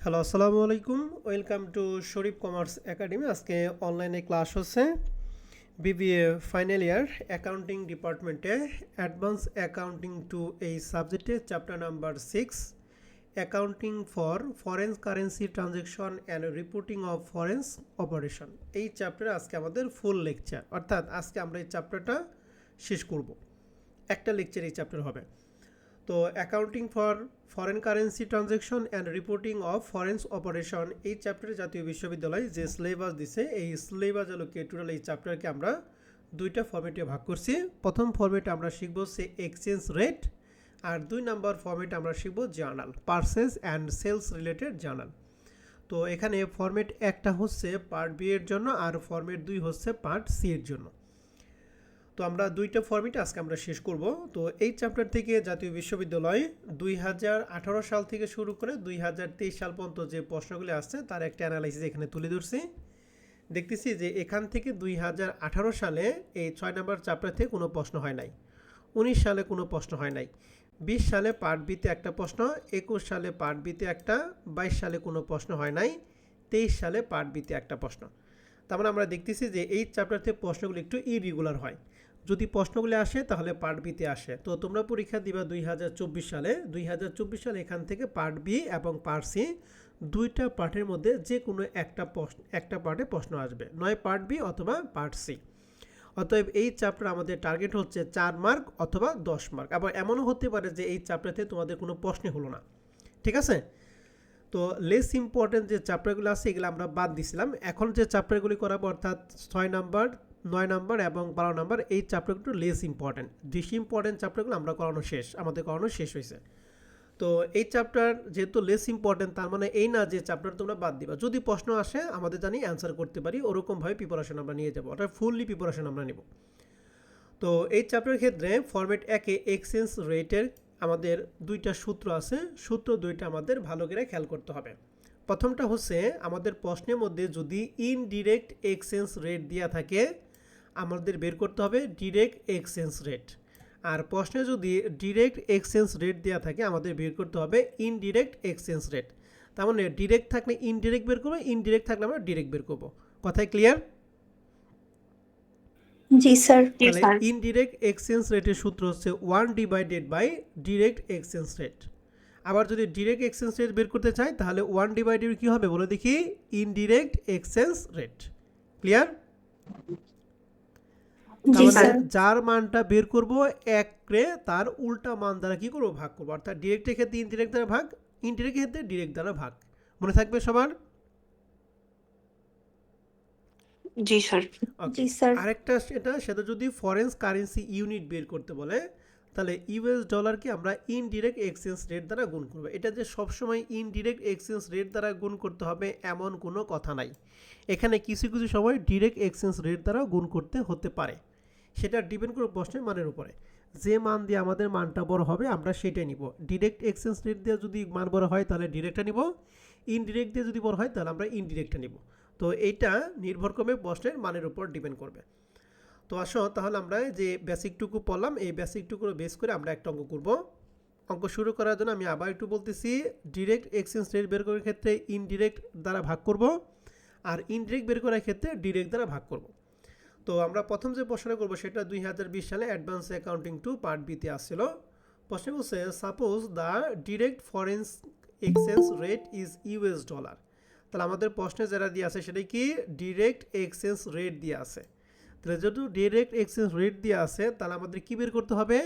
Hello, আসসালামু আলাইকুম। Welcome to Sharif commerce academy. আজকে অনলাইনে ক্লাস হচ্ছে বিবিএ ফাইনাল ইয়ার অ্যাকাউন্টিং ডিপার্টমেন্টে অ্যাডভান্স অ্যাকাউন্টিং টু এই সাবজেক্টে chapter number 6 accounting for foreign currency transaction and reporting of foreign operation. এই চ্যাপ্টারে আজকে আমাদের ফুল লেকচার, অর্থাৎ আজকে আমরা এই চ্যাপ্টারটা শেষ করব। একটা লেকচার এই চ্যাপ্টার হবে। তো accounting for foreign currency transaction and reporting of foreign operation এই চ্যাপ্টারে জাতীয় বিশ্ববিদ্যালয় যে সিলেবাস দিছে, এই সিলেবাস আলোকে টোটাল এই চ্যাপ্টারকে আমরা দুইটা ফরম্যাটে ভাগ করছি। প্রথম ফরম্যাটে আমরা শিখব সে এক্সচেঞ্জ রেট, আর 2 নাম্বার ফরম্যাটে আমরা শিখব journal, purchase and sales related journal. তো এখানে ফরম্যাট একটা হচ্ছে পার্ট বি এর জন্য, আর ফরম্যাট 2 হচ্ছে পার্ট সি এর জন্য। তো আমরা দুইটা ফরম্যাটে আজকে আমরা শেষ করব। তো এই চ্যাপ্টার থেকে জাতীয় বিশ্ববিদ্যালয় 2018 সাল থেকে শুরু করে 2023 সাল পর্যন্ত যে প্রশ্নগুলি আসছে তার একটা অ্যানালাইসিস এখানে তুলে ধরছি। দেখতেছি যে এখান থেকে 2018 সালে এই 6 নম্বর চ্যাপ্টার থেকে কোনো প্রশ্ন হয় নাই, 19 সালে কোনো প্রশ্ন হয় নাই, 20 সালে পার্ট বিতে একটা প্রশ্ন, 21 সালে পার্ট বিতে একটা, 22 সালে কোনো প্রশ্ন হয় নাই, 23 সালে পার্ট বিতে একটা প্রশ্ন। তার মানে আমরা দেখতেছি যে এই চ্যাপ্টার থেকে প্রশ্নগুলো একটু ইরেগুলার হয়। যদি প্রশ্নগুলি আসে তাহলে পার্ট বিতে আসে। তো তোমরা পরীক্ষা দিবা 2024 সালে। 2024 সালে এখান থেকে পার্ট বি এবং পার্ট সি দুইটা পার্টের মধ্যে যে কোনো একটা পার্টে প্রশ্ন আসবে, নয় পার্ট বি অথবা পার্ট সি। অতএব এই চ্যাপ্টার আমাদের টার্গেট হচ্ছে 4 মার্ক অথবা 10 মার্ক। আবার এমনও হতে পারে যে এই চ্যাপ্টারতে তোমাদের কোনো প্রশ্নই হলো না, ঠিক আছে? তো লেস ইম্পর্টেন্ট যে চ্যাপ্টারগুলো আছে এগুলো আমরা বাদ দিছিলাম। এখন যে চ্যাপ্টারগুলি করাবো অর্থাৎ 6 নাম্বার, 9 নাম্বার এবং 12 নাম্বার, এই চ্যাপ্টারগুলো লেস ইম্পর্টেন্ট। বেশি ইম্পর্টেন্ট চ্যাপ্টারগুলো আমরা আমাদের করানো শেষ হয়েছে। তো এই চ্যাপ্টার যেহেতু লেস ইম্পর্টেন্ট, তার মানে এই না যে চ্যাপ্টার তোমরা বাদ দিবা। যদি প্রশ্ন আসে আমাদের জানি অ্যান্সার করতে পারি, ওরকমভাবে প্রিপারেশন আমরা নিয়ে যাবো, অর্থাৎ ফুললি প্রিপারেশন আমরা নেব। তো এই চ্যাপ্টারের ক্ষেত্রে ফরম্যাট একে এক্সচেঞ্জ রেটের আমাদের দুইটা সূত্র আছে, সূত্র দুইটা আমাদের ভালো করে খেয়াল করতে হবে। প্রথমটা হচ্ছে আমাদের প্রশ্নের মধ্যে যদি ইনডিরেক্ট এক্সচেঞ্জ রেট দেওয়া থাকে আমাদের বের করতে হবে ডিরেক্ট এক্সচেঞ্জ রেট, আর প্রশ্নে যদি ডিরেক্ট এক্সচেঞ্জ রেট দেওয়া থাকে আমাদের বের করতে হবে ইনডিরেক্ট এক্সচেঞ্জ রেট। তার মানে ডিরেক্ট থাকলে ইনডিরেক্ট বের করবো, ইনডিরেক্ট থাকলে আমরা ডিরেক্ট বের করবো। কথায় ক্লিয়ার? জি স্যার। তাহলে ইনডিরেক্ট এক্সচেঞ্জ রেটের সূত্র হচ্ছে 1 divided by direct exchange rate. আবার যদি ডিরেক্ট এক্সচেঞ্জ রেট বের করতে চাই তাহলে 1 ডিভাইডেড কি হবে বলে দেখি, ইনডিরেক্ট এক্সচেঞ্জ রেট। ক্লিয়ার? জি তাহলে স্যার। যার মানটা বের করব একরে তার উল্টা মান দ্বারা কি করব, ভাগ করব। অর্থাৎ ডিরেক্টের ক্ষেত্রে ইনডিরেক্ট দ্বারা ভাগ, ইনডিরেক্টের ক্ষেত্রে ডিরেক্ট দ্বারা ভাগ। মনে থাকবে সবার? জি স্যার। ওকে। জি স্যার। আরেকটা সেটা যদি ফরেন কারেন্সি ইউনিট বের করতে বলে তাহলে ইউএস ডলারকে আমরা ইনডিরেক্ট এক্সচেঞ্জ রেট দ্বারা গুণ করব। এটা যে সবসময় ইনডিরেক্ট এক্সচেঞ্জ রেট দ্বারা গুণ করতে হবে এমন কোনো কথা নাই। এখানে কিছু কিছু সময় ডিরেক্ট এক্সচেঞ্জ রেট দ্বারা গুণ করতে হতে পারে, সেটা ডিপেন্ড করে প্রশ্নের মানের উপরে। যে মান দিয়ে আমাদের মানটা বড় হবে আমরা সেটাই নিব। ডিরেক্ট এক্সচেঞ্জ রেট দিয়ে যদি মান বড় হয় তাহলে ডিরেক্টটা নিব, ইনডিরেক্ট দিয়ে যদি বড় হয় তাহলে আমরা ইনডিরেক্টটা নিব। তো এইটা নির্ভর করবে প্রশ্নের মানের উপর ডিপেন্ড করবে। তো আসো তাহলে আমরা যে বেসিকটুকু পড়লাম এই বেসিকটুকুর বেস করে আমরা একটা অঙ্ক করব। অঙ্ক শুরু করার জন্য আমি আবার একটু বলতেছি, ডিরেক্ট এক্সচেঞ্জ রেট বের করার ক্ষেত্রে ইনডিরেক্ট দ্বারা ভাগ করব, আর ইনডিরেক্ট বের করার ক্ষেত্রে ডিরেক্ট দ্বারা ভাগ করব। তো আমরা প্রথম যে প্রশ্নটা করব সেটা 2020 সালে অ্যাডভান্স অ্যাকাউন্টিং টু পার্ট বিতে আসছিল। প্রশ্ন বলছে suppose the direct foreign exchange rate is US dollar. তাহলে আমাদের প্রশ্নে যেটা দিয়ে আছে সেটা কি, ডিরেক্ট এক্সচেঞ্জ রেট দিয়ে আছে। তাহলে যেহেতু ডিরেক্ট এক্সচেঞ্জ রেট দিয়ে আছে তাহলে আমাদের কি বের করতে হবে,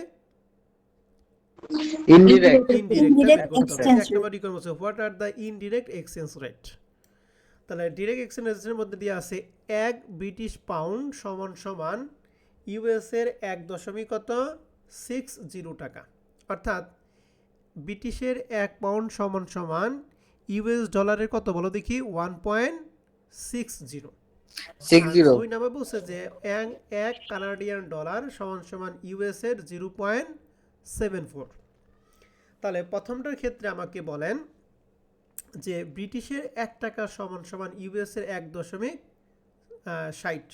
ইনডিরেক্টটা বের করতে হবে। এক নম্বর রিকোয়ারমেন্ট হচ্ছে what are the indirect exchange rate. তাহলে ডিরেক্ট এক্সচেঞ্জ রেটের মধ্যে দিয়ে আছে 1 ব্রিটিশ পাউন্ড সমান সমান ইউএস এর 1.60 টাকা। অর্থাৎ ব্রিটিশের 1 পাউন্ড সমান সমান ইউএস ডলারের কত বলো দেখি, 1.60। দুই নাম্বার বলছে যে 1 কানাডিয়ান ডলার সমান সমান ইউএস এর 0.74। তাহলে প্রথমটার ক্ষেত্রে আমাকে বলেন যে ব্রিটিশের 1 টাকা সমান সমান ইউএস এর 1.60,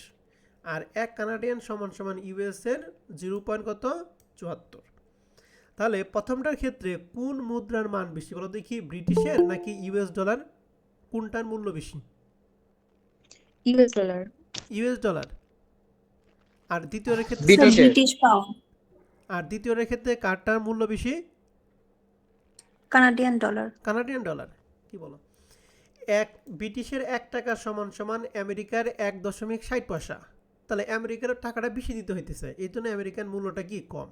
আর 1 কানাডিয়ান সমান সমান ইউএস এর 0. কত 74। তাহলে প্রথমটার ক্ষেত্রে কোন মুদ্রার মান বেশি বলো দেখি, ব্রিটিশের নাকি ইউএস ডলার, কোনটার মূল্য বেশি? US dollar. US dollar. আর দ্বিতীয়ের ক্ষেত্রে স্যার ব্রিটিশের। ব্রিটিশ পাউন্ড, আর দ্বিতীয়ের ক্ষেত্রে কারটার মূল্য বেশি? Canadian dollar. Canadian dollar. কি বলো? এক ব্রিটিশের 1 টাকা সমান সমান আমেরিকার 1.60 পয়সা। তাহলে আমেরিকার টাকাটা বেশি দিতে হইতেছে, এই জন্য আমেরিকান মূল্যটা কি কম।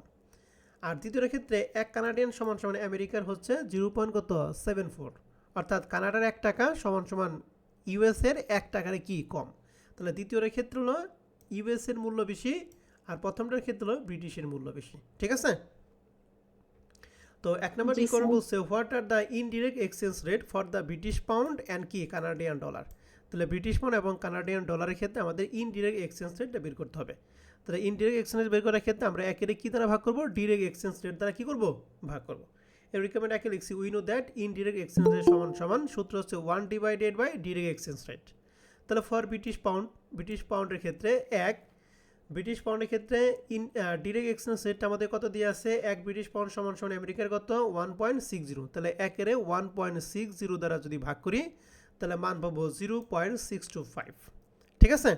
আর দ্বিতীয় ক্ষেত্রে 1 কানাডিয়ান সমান সমান আমেরিকার হচ্ছে 0.74, অর্থাৎ কানাডার 1 টাকা সমান সমান ইউএস এর 1 টাকার কি কম। তাহলে দ্বিতীয় ক্ষেত্রে হলো ইউএস এর মূল্য বেশি, আর প্রথমটার ক্ষেত্রে হলো ব্রিটিশের মূল্য বেশি। ঠিক আছে? তো 1 নম্বর জি, রিকোয়ার্ড স্যার। বলছে what are the indirect exchange rate for the British pound and কি কানাডিয়ান ডলার। তাহলে ব্রিটিশ পাউন্ড এবং কানাডিয়ান ডলারের ক্ষেত্রে আমাদের ইনডিরেক্ট এক্সচেঞ্জ রেটটা বের করতে হবে। তাহলে ইনডিরেক্ট এক্সচেঞ্জ রেট বের করার ক্ষেত্রে আমরা একের কি দ্বারা ভাগ করব, ডিরেক্ট এক্সচেঞ্জ রেট দ্বারা কি করব, ভাগ করব। এর রিকমেন্ড একে লিখছি we know that indirect exchange rate সমান সমান সূত্র হচ্ছে 1 divided by direct exchange rate. তাহলে ফর ব্রিটিশ পাউন্ডের ক্ষেত্রে ব্রিটিশ পাউন্ডের ক্ষেত্রে ডিরেক্ট এক্সচেঞ্জ রেটটা আমাদের কত দিয়ে আছে, 1 ব্রিটিশ পাউন্ড সমান সমান আমেরিকার কত 1.60। তাহলে একের 1.60 দ্বারা যদি ভাগ করি তাহলে মান পাবো 0.625। ঠিক আছে,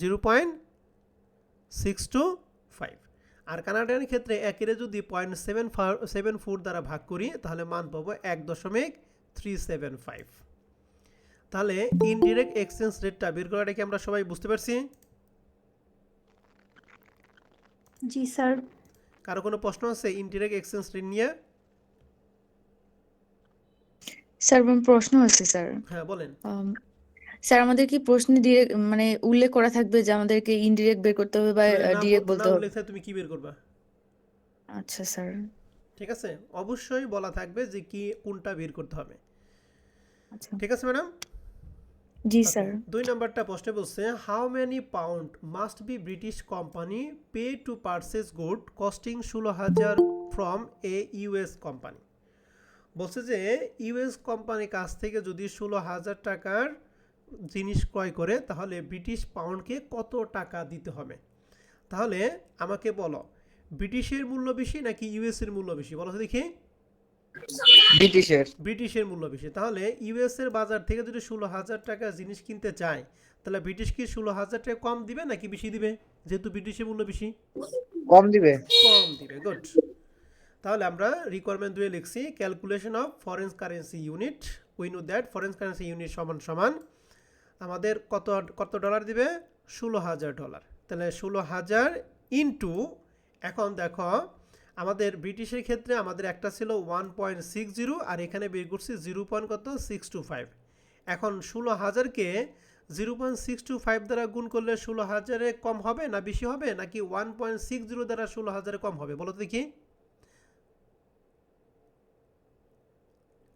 0.625। আর কানাডিয়ান ক্ষেত্রে একের যদি 0.74 দ্বারা ভাগ করি তাহলে মান পাবো 1.375। তাহলে ইনডিরেক্ট এক্সচেঞ্জ রেটটা বের করাটা কি আমরা সবাই বুঝতে পারছি? জি স্যার। কারো কোনো প্রশ্ন আছে ইনডিরেক্ট এক্সচেঞ্জ রেট নিয়ে? স্যার আমার প্রশ্ন আছে স্যার। হ্যাঁ বলেন। স্যার আমাদের কি প্রশ্নে ডিরেক্ট মানে উল্লেখ করা থাকবে যে আমাদেরকে ইনডিরেক্ট বের করতে হবে বা ডিরেক্ট বলতে হবে? উল্লেখ তুমি কি বের করবা? আচ্ছা স্যার। ঠিক আছে, অবশ্যই বলা থাকবে যে কি কোনটা বের করতে হবে। আচ্ছা। ঠিক আছে ম্যাডাম? জি স্যার। 2 নাম্বারটা প্রশ্নে বলছে how many pound must be British company pay to purchase good costing 16,000 from a US company. বলছে যে ইউএস কোম্পানির কাছ থেকে যদি 16,000 টাকার জিনিস ক্রয় করে তাহলে ব্রিটিশ পাউন্ডকে কত টাকা দিতে হবে। তাহলে আমাকে বলো ব্রিটিশের মূল্য বেশি নাকি ইউএস এর মূল্য বেশি, বলো তো দেখি। ব্রিটিশের। ব্রিটিশের মূল্য বেশি। তাহলে ইউএস এর বাজার থেকে যদি 16,000 টাকা জিনিস কিনতে চায় তাহলে ব্রিটিশ কি 16,000 টাকা কম দিবে নাকি বেশি দিবে, যেহেতু ব্রিটিশের মূল্য বেশি? কম দিবে। কম দিবে। গুড। তাহলে আমরা রিকোয়ারমেন্ট 2 লিখছি calculation of foreign currency unit. We know that foreign currency unit সমান সমান আমাদের কত কত ডলার দিবে, 16,000 ডলার। তাহলে 16,000 ইনটু, এখন দেখো আমাদের ব্রিটিশের ক্ষেত্রে আমাদের একটা ছিল 1.60 আর এখানে বের করছি 0.625। এখন 16,000কে 0.625 দ্বারা গুণ করলে 16,000-এ কম হবে না বেশি হবে, নাকি 1.60 দ্বারা 16,000-এ কম হবে, বলো তো দেখি।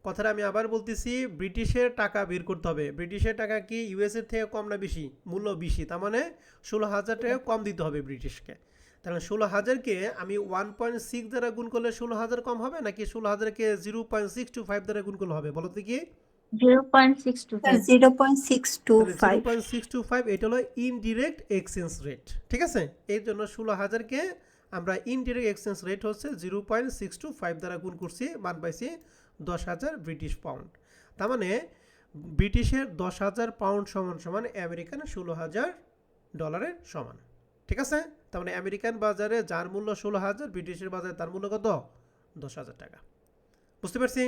কথাটা আমি আবার বলতেছি, ব্রিটিশের টাকা বের করতে হবে। ব্রিটিশের টাকা কি ইউএস এর থেকে কম না বেশি? মূল্য বেশি, তার মানে 16,000 টাকা কম দিতে হবে ব্রিটিশকে। তাহলে 16,000-কে আমি 1.6 দ্বারা গুণ করলে 16,000 কম হবে, নাকি 16,000-কে 0.625 দ্বারা গুণ করলে হবে, বলো তো কি। 0.625। 0.625। 0.625 এটা হলো ইনডিরেক্ট এক্সচেঞ্জ রেট। ঠিক আছে, এর জন্য 16,000-কে আমরা ইনডিরেক্ট এক্সচেঞ্জ রেট হচ্ছে 0.625 দ্বারা গুণ করছি, মান পাইছি 10,000 ব্রিটিশ পাউন্ড। তার মানে ব্রিটিশের 10,000 পাউন্ড সমান সমান আমেরিকান 16,000 ডলারের সমান। ঠিক আছে, তার মানে আমেরিকান বাজারে যার মূল্য 16,000, ব্রিটিশের বাজারে তার মূল্য কত, 10,000 টাকা। বুঝতে পারছি?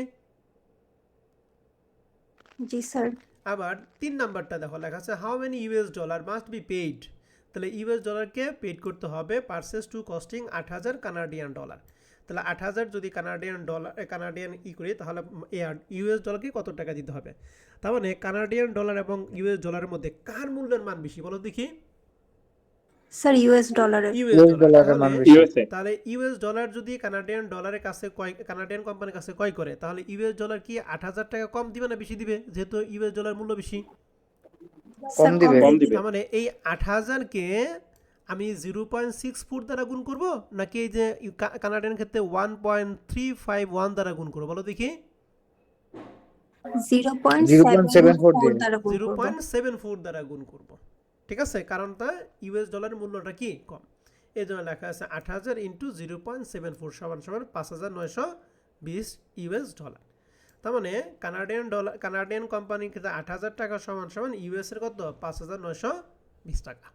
জি স্যার। আবার 3 নাম্বারটা দেখো লেখা আছে how many US dollar must be paid. তাহলে ইউএস ডলারকে পেইড করতে হবে purchase to costing 8,000 Canadian dollar. তাহলে 8,000 যদি কানাডিয়ান করি তাহলে ইউএস ডলারকে কত টাকা দিতে হবে। তার মানে কানাডিয়ান ডলার এবং ইউএস ডলারের মধ্যে কার মূল্যের মান বেশি, বলো দেখি। স্যার ইউএস ডলারের। ইউএস ডলারের মান বেশি। তাহলে ইউএস ডলার যদি কানাডিয়ান ডলারের কাছে কানাডিয়ান কোম্পানির কাছে ক্রয় করে তাহলে ইউএস ডলার কি 8,000 টাকা কম দিবে না বেশি দিবে, যেহেতু ইউএস ডলার মূল্য বেশি। কম দিবে। তার মানে এই 8,000-কে আমি 0.64 দ্বারা গুণ করব, নাকি এই যে কানাডিয়ান ক্ষেত্রে 1.351 দ্বারা গুণ করব, বলো দেখি। 0.74 দ্বারা গুণ করব। 0.74 দ্বারা গুণ করব। ঠিক আছে, কারণটা ইউএস ডলারের মূল্যটা কি কম। এই জন্য লেখা আছে 8000 ইন্টু 0.74 সমান সমান 5920 ইউএস ডলার। তার মানে কানাডিয়ান কোম্পানির ক্ষেত্রে 8000 টাকা সমান সমান ইউএস এর কত 5920 টাকা।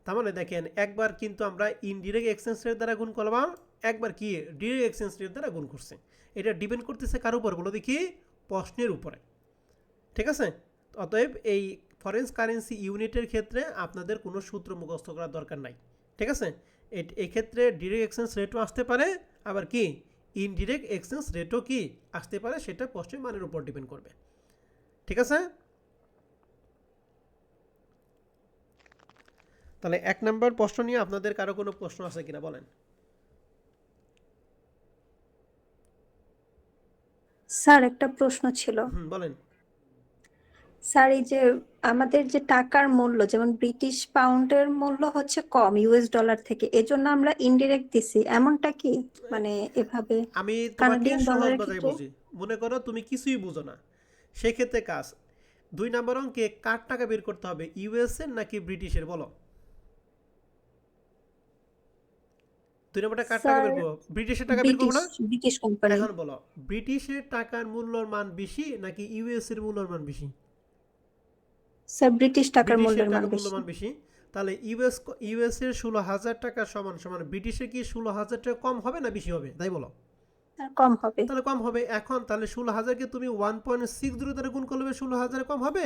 তার মানে দেখেন একবার কিন্তু আমরা ইনডিরেক্ট এক্সচেঞ্জ রেট দ্বারা গুণ করলাম, একবার কি ডিরেক্ট এক্সচেঞ্জ রেট দ্বারা গুণ করছে। এটা ডিপেন্ড করতেছে কার উপর বলো দেখি, প্রশ্নের উপরে। ঠিক আছে, অতএব এই ফরেন কারেন্সি ইউনিটের ক্ষেত্রে আপনাদের কোনো সূত্র মুখস্থ করার দরকার নাই। ঠিক আছে, এই ক্ষেত্রে ডিরেক্ট এক্সচেঞ্জ রেটও আসতে পারে, আবার কি ইনডিরেক্ট এক্সচেঞ্জ রেটও কি আসতে পারে, সেটা প্রশ্নের মানের উপর ডিপেন্ড করবে। ঠিক আছে, তাহলে 1 নম্বর প্রশ্ন নিয়ে আপনাদের কারো কোনো প্রশ্ন আছে কিনা বলেন। স্যার একটা প্রশ্ন ছিল। বলেন। স্যার এই যে আমাদের যে টাকার মূল্য, যেমন ব্রিটিশ পাউন্ডের মূল্য হচ্ছে কম ইউএস ডলার থেকে, এজন্য আমরা ইনডিরেক্ট দিছি, এমনটা কি? মানে এভাবে আমি তোমাকে কানাডিয়ান সহজ ডলারের কথাই ক্ষেত্রে বুঝি, মনে করো তুমি কিছুই বুঝো না, সেই ক্ষেত্রে কাজ 2 নম্বর অঙ্কে কার টাকা বের করতে হবে, ইউএস এর নাকি ব্রিটিশের বলো। 2 নম্বরটা কার টাকা বের করবো, ব্রিটিশের টাকা বের করবো না। British company. এখন বলো ব্রিটিশের টাকার মূল্যর মান বেশি নাকি ইউএস এর মূল্যর মান বেশি। স্যার ব্রিটিশ টাকার ব্রিটিশের মূল্যের মান টাকার বেশি। মূল্যমান বেশি, তাহলে ইউএস এর 16,000 টাকা সমান সমান ব্রিটিশের কি 16,000 টাকা কম হবে না বেশি হবে, তাই বলো। স্যার কম হবে। তাহলে কম হবে। এখন তাহলে 16,000 কে তুমি 1.60 দ্বারা গুণ করলে 16,000 কম হবে,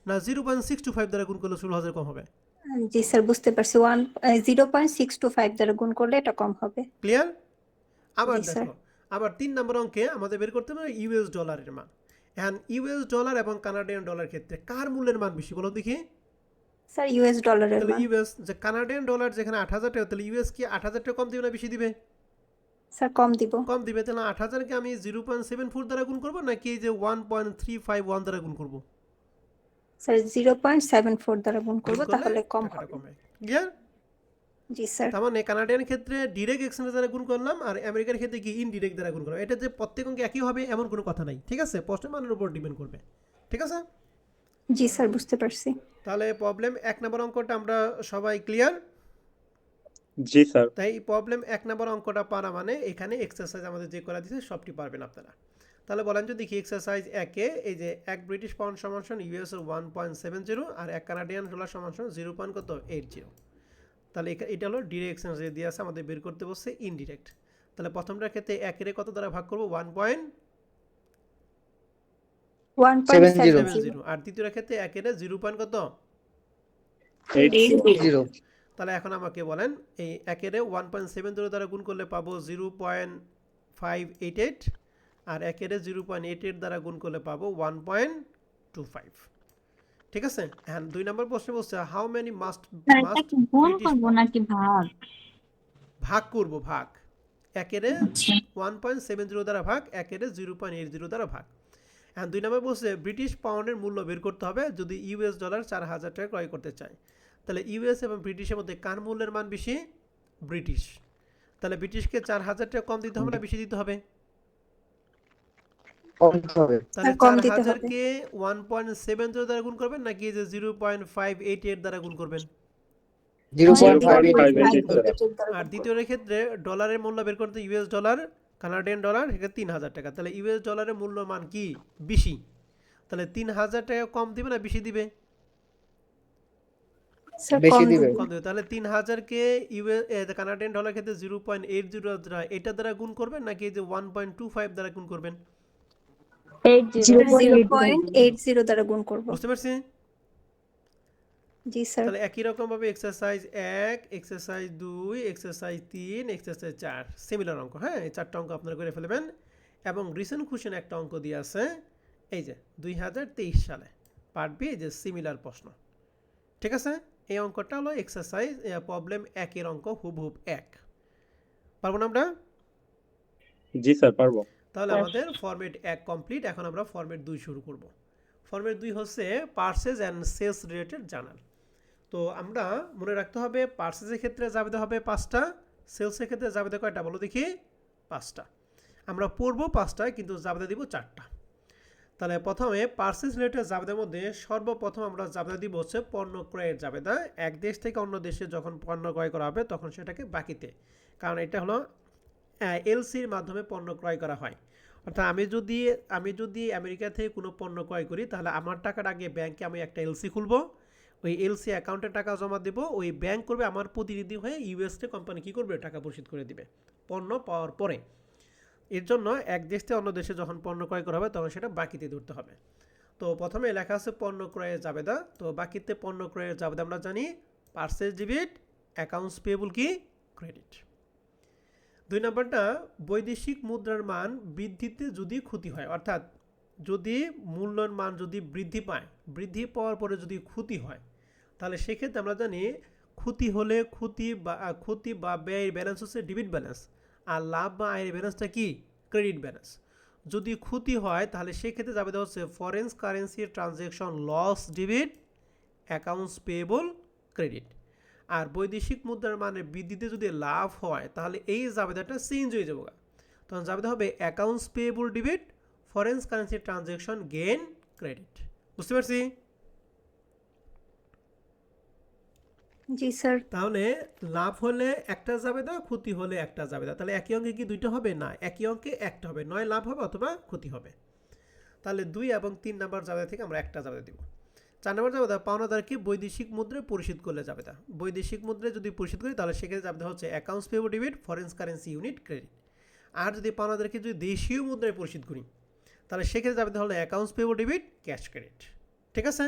না 0.625 দ্বারা গুণ করলে 16,000 কম হবে। জি স্যার বুঝতে পারছি, 0.625 দ্বারা গুণ করলে এটা কম হবে। ক্লিয়ার। আবার জি, স্যার। দেখো, আবার 3 নম্বর অঙ্কে আমাদের বের করতে হবে ইউএস ডলারের মান। এখন ইউএস ডলার এবং কানাডিয়ান ডলার ক্ষেত্রে কার মূল্যের মান বেশি বলো দেখি। স্যার ইউএস ডলারের তাহলে মান। ইউএস, যে কানাডিয়ান ডলার যেখানে 8,000 টাকা, তাহলে ইউএস কি 8,000 টাকা কম দিবে না বেশি দিবে। স্যার কম দিব। কম দিবে। তাহলে 8,000 কে আমি 0.74 দ্বারা গুণ করবো নাকি এই যে 1.351 দ্বারা গুণ করবো। স্যার 0.74 দ্বারা গুণ করব, গুণ করলে তাহলে কম টাকাটা হবে। কমে। ক্লিয়ার। জি স্যার। তার মানে কানাডিয়ান ক্ষেত্রে ডিরেক্ট এক্সচেঞ্জ দ্বারা গুণ করলাম, আর আমেরিকার ক্ষেত্রে কি ইনডিরেক্ট দ্বারা গুণ করলাম। এটা যে প্রত্যেক অঙ্কে একই হবে এমন কোনো কথা নাই। ঠিক আছে, প্রশ্নের মানের উপর ডিপেন্ড করবে। ঠিক আছে, জি স্যার বুঝতে পারছি। তাহলে প্রবলেম 1 নম্বর অঙ্কটা আমরা সবাই ক্লিয়ার। জি স্যার। তাই প্রবলেম 1 নম্বর অঙ্কটা পারা মানে এখানে এক্সারসাইজ আমাদের যে করা দিয়েছে সবটি পারবেন আপনারা। তাহলে বলেন যদি দেখি এক্সারসাইজ 1-এ এই যে 1 ব্রিটিশ পাউন্ড সমান সমান ইউএস এর 1.70 আর 1 কানাডিয়ান ডলার সমান সমান 0.80। তাহলে এটা হলো ডিরেক্ট এক্সচেঞ্জ রেট দিয়ে আছে, আমাদের বের করতে বলছে ইনডিরেক্ট। তাহলে প্রথমটার ক্ষেত্রে 1 এর কত দ্বারা ভাগ করব 1.70, আর দ্বিতীয়টার ক্ষেত্রে 1 এর 0. কত 80 তাহলে এখন আমাকে বলেন এই 1 এর 1.70 দ্বারা গুণ করলে পাবো 0.588, আর 1 এর 0.88 দ্বারা গুণ করলে পাবো 1.25। ঠিক আছে। হ্যাঁ, 2 নম্বর প্রশ্ন বলছে হাউ মেনি মাস্ট গুণ করবো নাকি ভাগ? ভাগ করব, ভাগ 1 এর 1.70 দ্বারা ভাগ, 1 এর 0.80 দ্বারা ভাগ। হ্যাঁ, 2 নম্বর বলছে ব্রিটিশ পাউন্ডের মূল্য বের করতে হবে যদি ইউএস ডলার 4,000 টাকা ক্রয় করতে চায়। তাহলে ইউএস এবং ব্রিটিশের মধ্যে কার মূল্যের মান বেশি, ব্রিটিশ। তাহলে ব্রিটিশকে 4,000 টাকা কম দিতে হবে না বেশি দিতে হবে। কম দিতে হবে। তাহলে কম দিতে 4,000 হবে। কে 1.70 দ্বারা গুণ করবেন নাকি এই যে 0.588 দ্বারা গুণ করবেন। 0.588 আর দ্বিতীয় ক্ষেত্রে ডলারের মূল্য বের করতে ইউএস ডলার কানাডিয়ান ডলার সেটা 3,000 টাকা। তাহলে ইউএস ডলারের মূল্যমান কি বেশি, তাহলে 3,000 টাকা কম দিবে না বেশি দিবে। স্যার বেশি কম দিবে। দিব। কম দিবে। তাহলে 3,000 কে কানাডিয়ান ডলার ক্ষেত্রে 0.80 দ্বারা এটা দ্বারা গুণ করবেন নাকি এই যে 1.25 দ্বারা গুণ করবেন। 0.80 দ্বারা গুণ করব। বুঝতে পারছি। জি স্যার। তাহলে একই রকম ভাবে exercise 1, exercise 2, exercise 3, exercise 4 similar অঙ্ক। হ্যাঁ, এই 4টা অঙ্ক আপনারা করে ফেলবেন। এবং রিসেন্ট কোশ্চেন একটা অঙ্ক দিয়ে আছে এই যে 2023 সালে পার্ট বি, এই যে সিমিলার প্রশ্ন। ঠিক আছে, এই অঙ্কটা হলো এক্সারসাইজ প্রবলেম 1 এর অঙ্ক হুবহুব 1। পারবো না আমরা? জি স্যার পারবো। তাহলে আমাদের ফরম্যাট 1 কমপ্লিট। এখন আমরা ফরম্যাট 2 শুরু করব। ফরম্যাট 2 হচ্ছে purchase and sales related journal. তো আমরা মনে রাখতে হবে পারচেজের ক্ষেত্রে জাবেদা হবে 5টা, সেলসের ক্ষেত্রে জাবেদা কয়টা বলো দেখি 5টা। আমরা পড়বো 5টা কিন্তু জাবেদা দিব 4টা। তাহলে প্রথমে পার্সেস রিলেটেড জাবেদার মধ্যে সর্বপ্রথম আমরা জাবেদা দিব হচ্ছে পণ্য ক্রয়ের জাবেদা। এক দেশ থেকে অন্য দেশে যখন পণ্য ক্রয় করা হবে তখন সেটাকে বাকিতে, কারণ এটা হলো এলসির মাধ্যমে পণ্য ক্রয় করা হয়। অর্থাৎ আমি যদি আমেরিকা থেকে কোনো পণ্য ক্রয় করি তাহলে আমার টাকার আগে ব্যাংকে আমি একটা এলসি খুলবো, ওই এলসি অ্যাকাউন্টে টাকা জমা দেবো, ওই ব্যাংক করবে আমার প্রতিনিধি হয়ে ইউএসএ কোম্পানি কী করবে, টাকা পরিশোধ করে দিবে পণ্য পাওয়ার পরে। এর জন্য এক দেশ থেকে অন্য দেশে যখন পণ্য ক্রয় করা হবে তখন সেটা বাকিতে ধরতে হবে। তো প্রথমে লেখা আছে পণ্য ক্রয়ের জাবেদা। তো বাকিতে পণ্য ক্রয়ের জাবেদা আমরা জানি পার্সেস ডেবিট, অ্যাকাউন্টস পেয়েবল কি ক্রেডিট। 2 নম্বরটা বৈদেশিক মুদ্রার মান বৃদ্ধিতে যদি ক্ষতি হয়, অর্থাৎ যদি মূল্যের মান যদি বৃদ্ধি পায়, বৃদ্ধি পাওয়ার পরে যদি ক্ষতি হয় তাহলে সেক্ষেত্রে আমরা জানি ক্ষতি হলে ক্ষতি বা ব্যয়ের ব্যালেন্স হচ্ছে ডেবিট ব্যালেন্স, আর লাভ বা আয়ের ব্যালেন্সটা কি ক্রেডিট ব্যালেন্স। যদি ক্ষতি হয় তাহলে সেক্ষেত্রে যাবে হচ্ছে foreign currency transaction loss debit, accounts payable credit. আর বৈদেশিক মুদ্রার মানে বৃদ্ধিতে যদি লাভ হয় তাহলে এই জাবেদাটা চেঞ্জ হয়ে যাবে, তখন জাবেদা হবে accounts payable debit, foreign currency transaction gain credit. বুঝতে পারছি? জি স্যার। তাহলে লাভ হলে একটা জাবেদা, ক্ষতি হলে একটা জাবেদা। তাহলে একই অঙ্কে কি দুইটা হবে? না, একই অঙ্কে একটা হবে, নয় লাভ হবে অথবা ক্ষতি হবে। তাহলে 2 এবং 3 নম্বর জাবেদা থেকে আমরা একটা জাবেদা দিব। 4 নম্বর জাবেদা পাওনাদারকে বৈদেশিক মুদ্রায় পরিশোধ করলে জাবেদা। বৈদেশিক মুদ্রায় যদি পরিশোধ করি তাহলে সেক্ষেত্রে জাবেদা হচ্ছে accounts payable debit, foreign currency unit credit. আর যদি পাওনাদারকে যদি দেশীয় মুদ্রায় পরিশোধ করি তাহলে সেক্ষেত্রে জাবেদা হলো accounts payable debit, cash credit. ঠিক আছে?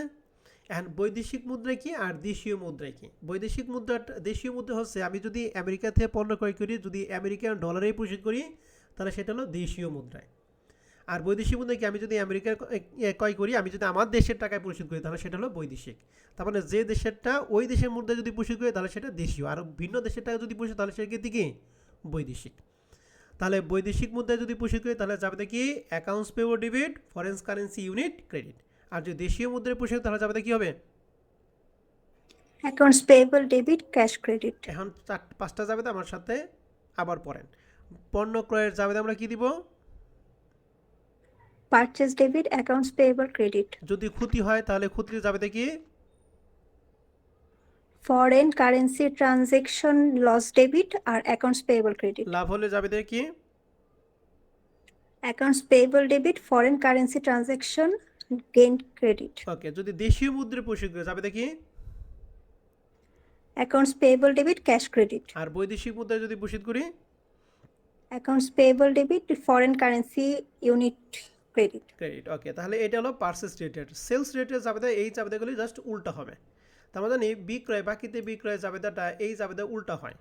এখন বৈদেশিক মুদ্রায় কি আর দেশীয় মুদ্রায় কি? বৈদেশিক মুদ্রাটা, দেশীয় মুদ্রা হচ্ছে আমি যদি আমেরিকা থেকে পণ্য ক্রয় করি, যদি আমেরিকান ডলারেই পরিশোধ করি তাহলে সেটা হলো দেশীয় মুদ্রায়। আর বৈদেশিক মুদ্রায় কি আমি যদি আমেরিকার ক্রয় করি, আমি যদি আমার দেশের টাকায় পরিশোধ করি তাহলে সেটা হলো বৈদেশিক। তার মানে যে দেশেরটা ওই দেশের মুদ্রায় যদি পরিশোধ করি তাহলে সেটা দেশীয়, আর ভিন্ন দেশের টাকা যদি পরিশোধ তাহলে সেক্ষেত্রে কি বৈদেশিক। তাহলে বৈদেশিক মুদ্রায় যদি পরিশোধ করি তাহলে যাবে কি accounts payable debit, foreign currency unit credit. আর যদি দেশীয় মুদ্রায় পরিশোধ তাহলে যাবে কি হবে? Accounts payable debit, cash credit. এখন 5টা জাবেদা আমার সাথে আবার পড়েন। পণ্য ক্রয়ের জাবেদা আমরা কি দিব? Purchase debit, accounts payable credit. যদি ক্ষতি হয় তাহলে ক্ষতির জাবেদা কি? Foreign currency transaction loss debit আর অ্যাকাউন্টস পেয়েবল ক্রেডিট। লাভ হলে জাবেদা কি? Accounts payable debit, foreign currency transaction gain credit. Okay, যদি দেশীয় মুদ্রায় পরিশোধ করে জাবেদা কি? Accounts payable debit, cash credit. আর বৈদেশিক মুদ্রায় যদি পরিশোধ করি? Accounts payable debit, foreign currency unit credit. Credit. Okay, তাহলে এটা হলো পার্সেস রিলেটেড। সেলস রিলেটেড জাবেদা এই জাবেদাগুলি জাস্ট উল্টা হবে। তার মানে জানি বিক্রয়, বাকিতে বিক্রয় জাবেদাটা এই জাবেদা উল্টা হয়।